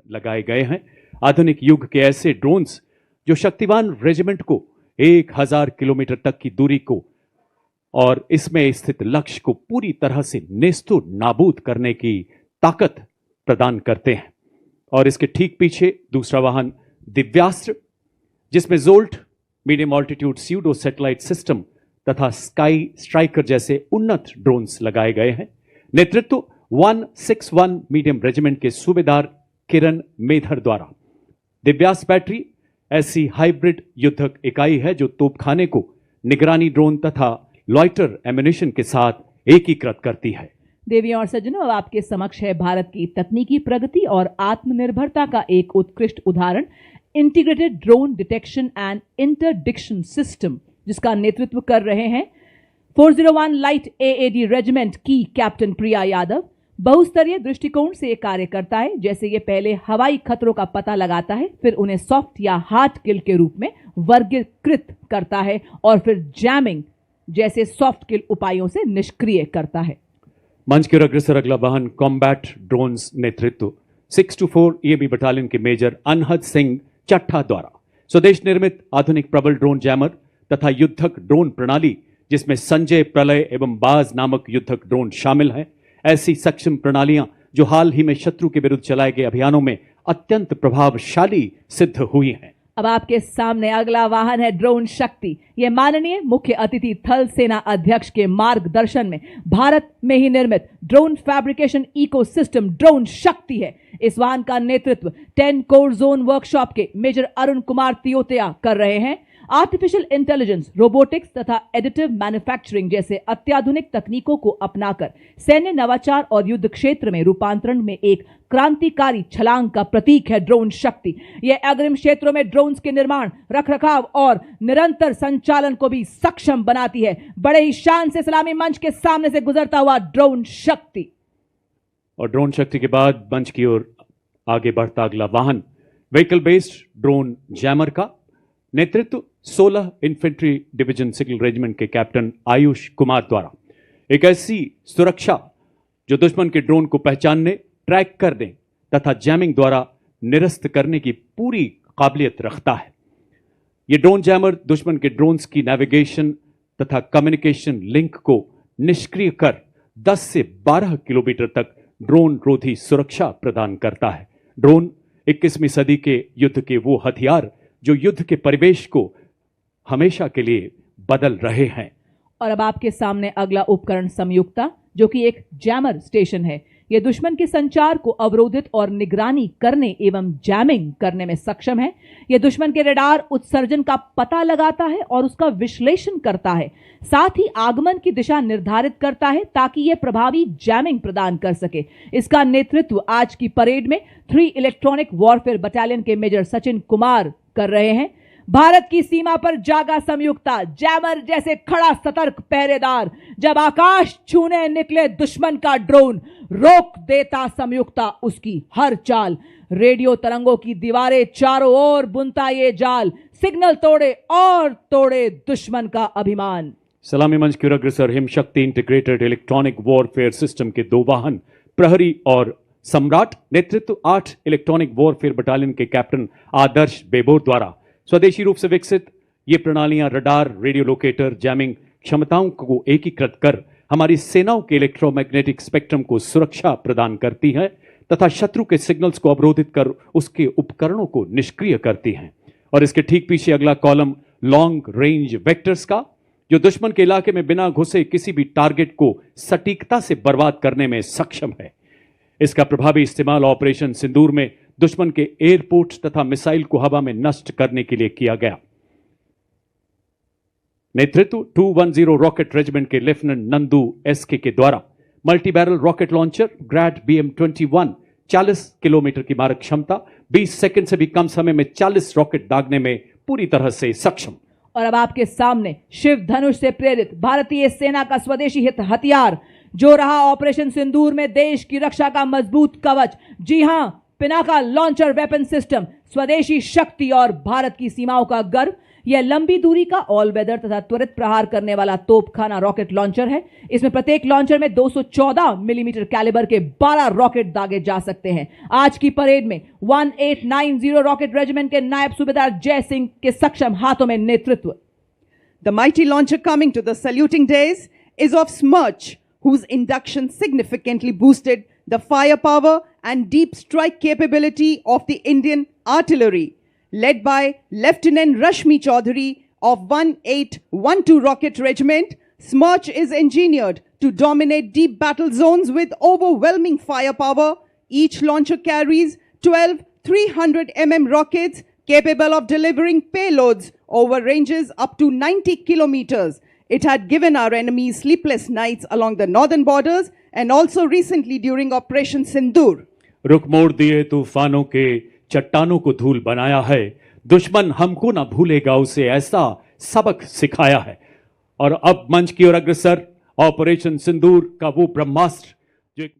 लगाए गए हैं। आधुनिक युग के ऐसे ड्रोन्स जो शक्तिवान रेजिमेंट को 1000 किलोमीटर तक की दूरी को और इसमें स्थित लक्ष्य को पूरी तरह से नेस्तो नाबूद करने की ताकत प्रदान करते हैं। और इसके ठीक पीछे दूसरा वाहन दिव्यास्त्र, जिसमें jolt, medium altitude pseudo satellite system तथा स्काई स्ट्राइकर जैसे उन्नत ड्रोन्स लगाए गए हैं। नेतृत्व 161 मीडियम रेजिमेंट के सूबेदार किरण मेधर द्वारा। दिव्यास्त्र बैटरी ऐसी हाइब्रिड युद्धक इकाई है जो तोपखाने को निगरानी ड्रोन तथा लॉइटर एम्युनिशन के साथ एकीकृत करती है। देवियों और सज्जनों, अब आपके समक्ष है भारत की तकनीकी प्रगति और आत्मनिर्भरता का एक उत्कृष्ट उदाहरण, integrated drone detection and interdiction system, जिसका नेतृत्व कर रहे हैं 401 लाइट AAD रेजिमेंट की कैप्टन प्रिया यादव। बहुस्तरीय दृष्टिकोण से ये कार्य करता है। जैसे ये पहले हवाई खतरों का पता लगाता है, फिर उन्हें सॉफ्ट या हार्ड किल के रूप में वर्गीकृत करता है और फिर जैमिंग जैसे सॉफ्ट किल उपायों से निष्क्रिय करता है। मंच की ओर अग्रसर अगला वाहन कॉम्बैट ड्रोन्स नेतृत्व 624 EME बटालियन के मेजर अनहद सिंह चट्ठा द्वारा। स्वदेश निर्मित आधुनिक प्रबल ड्रोन जैमर तथा युद्धक ड्रोन प्रणाली, जिसमें संजय, प्रलय एवं बाज नामक युद्धक ड्रोन शामिल हैं। ऐसी सक्षम प्रणालियां जो हाल ही में शत्रु के विरुद्ध चलाए गए अभियानों में अत्यंत प्रभावशाली सिद्ध हुई हैं। अब आपके सामने अगला वाहन है ड्रोन शक्ति। यह माननीय मुख्य अतिथि थल सेना अध्यक्ष के मार्गदर्शन में भारत में ही निर्मित ड्रोन फैब्रिकेशन इकोसिस्टम ड्रोन शक्ति है। इस वाहन का नेतृत्व 10 कोर जोन वर्कशॉप के मेजर अरुण कुमार तियोतिया कर रहे हैं। आर्टिफिशियल इंटेलिजेंस, रोबोटिक्स तथा एडिटिव मैन्युफैक्चरिंग जैसे अत्याधुनिक तकनीकों को अपनाकर सैन्य नवाचार और युद्ध क्षेत्र में रूपांतरण में एक क्रांतिकारी छलांग का प्रतीक है ड्रोन शक्ति। यह अग्रिम क्षेत्रों में ड्रोन्स के निर्माण, रखरखाव और निरंतर संचालन को भी सक्षम बनाती है। बड़े ही शान से सलामी मंच के सामने से गुजरता हुआ ड्रोन शक्ति। और ड्रोन शक्ति के बाद मंच की ओर आगे बढ़ता अगला वाहन व्हीकल बेस्ड ड्रोन जैमर का नेतृत्व 16 इन्फेंट्री डिवीजन सिग्नल रेजिमेंट के कैप्टन आयुष कुमार द्वारा। एक ऐसी सुरक्षा जो दुश्मन के ड्रोन को पहचानने, ट्रैक करने तथा जैमिंग द्वारा निरस्त करने की पूरी काबिलियत रखता है। यह ड्रोन जैमर दुश्मन के ड्रोन्स की नेविगेशन तथा कम्युनिकेशन लिंक को निष्क्रिय कर 10 से 12 किलोमीटर तक ड्रोन रोधी सुरक्षा प्रदान करता है। ड्रोन 21वीं सदी के युद्ध के वो हथियार जो युद्ध के परिवेश को हमेशा के लिए बदल रहे हैं। और अब आपके सामने अगला उपकरण संयुक्ता, जो कि एक जैमर स्टेशन है। यह दुश्मन के संचार को अवरोधित और निगरानी करने एवं जैमिंग करने में सक्षम है। यह दुश्मन के रडार उत्सर्जन का पता लगाता है और उसका विश्लेषण करता है, साथ ही आगमन की दिशा निर्धारित करता है ताकि यह प्रभावी जैमिंग प्रदान कर सके। इसका नेतृत्व आज की परेड में 3 इलेक्ट्रॉनिक वॉरफेयर बटालियन के मेजर सचिन कुमार कर रहे हैं। भारत की सीमा पर जागा संयुक्ता, जैमर जैसे खड़ा सतर्क पहरेदार। जब आकाश छूने निकले दुश्मन का ड्रोन, रोक देता संयुक्ता उसकी हर चाल। रेडियो तरंगों की दीवारें चारों ओर बुनता ये जाल, सिग्नल तोड़े और तोड़े दुश्मन का अभिमान। सलामी मंच की ओर अग्रसर हिमशक्ति इंटीग्रेटेड इलेक्ट्रॉनिक वॉरफेयर सिस्टम के 2 वाहन प्रहरी और सम्राट। नेतृत्व 8 इलेक्ट्रॉनिक वॉरफेयर बटालियन के कैप्टन आदर्श बेबोर द्वारा। स्वदेशी रूप से विकसित ये प्रणालियां रडार, रेडियो लोकेटर, जैमिंग क्षमताओं को एकीकृत कर हमारी सेनाओं के इलेक्ट्रोमैग्नेटिक स्पेक्ट्रम को सुरक्षा प्रदान करती हैं तथा शत्रु के सिग्नल्स को अवरोधित कर उसके उपकरणों को निष्क्रिय करती हैं। और इसके ठीक पीछे अगला कॉलम लॉन्ग रेंज वेक्टर्स का, जो दुश्मन के इलाके में बिना घुसे किसी भी टारगेट को सटीकता से बर्बाद करने में सक्षम है। इसका प्रभावी इस्तेमाल ऑपरेशन सिंदूर में दुश्मन के एयरपोर्ट तथा मिसाइल को हवा में नष्ट करने के लिए किया गया। नेतृत्व 210 रॉकेट रेजिमेंट के लेफ्टिनेंट नंदू एसके के द्वारा। Multi barrel rocket launcher Grad BM-21 40 kilometre की मारक क्षमता, 20 सेकंड से भी कम समय में 40 रॉकेट दागने में पूरी तरह से सक्षम। और अब आपके सामने शिव धनुष से प्रेरित भारतीय सेना का स्वदेशी हित हथियार, जो रहा ऑपरेशन सिंदूर में देश की रक्षा का मजबूत कवच। जी हां, पिनाका लॉन्चर वेपन सिस्टम, स्वदेशी शक्ति और भारत की सीमाओं का गर्व। यह लंबी दूरी का ऑल वेदर तथा त्वरित प्रहार करने वाला तोपखाना रॉकेट लॉन्चर है। इसमें प्रत्येक लॉन्चर में 214 मिलीमीटर कैलिबर के 12 रॉकेट दागे जा सकते हैं। आज की परेड में 1890 रॉकेट रेजिमेंट के नायब सूबेदार जय सिंह के सक्षम हाथों में नेतृत्व। The mighty launcher coming to the saluting days is of Smirch, whose induction significantly boosted the firepower and deep strike capability of the Indian artillery. Led by Lieutenant Rashmi Chaudhary of 1812 Rocket Regiment, Smirch is engineered to dominate deep battle zones with overwhelming firepower. Each launcher carries 12 300 mm rockets capable of delivering payloads over ranges up to 90 kilometers. It had given our enemies sleepless nights along the northern borders and also recently during Operation Sindoor. रुख मोड़ दिए तूफानों के चट्टानों को धूल बनाया है, दुश्मन हमको ना भूलेगा, उसे ऐसा सबक सिखाया है। और अब मंच की ओर अग्रसर ऑपरेशन सिंदूर का वो ब्रह्मास्त्र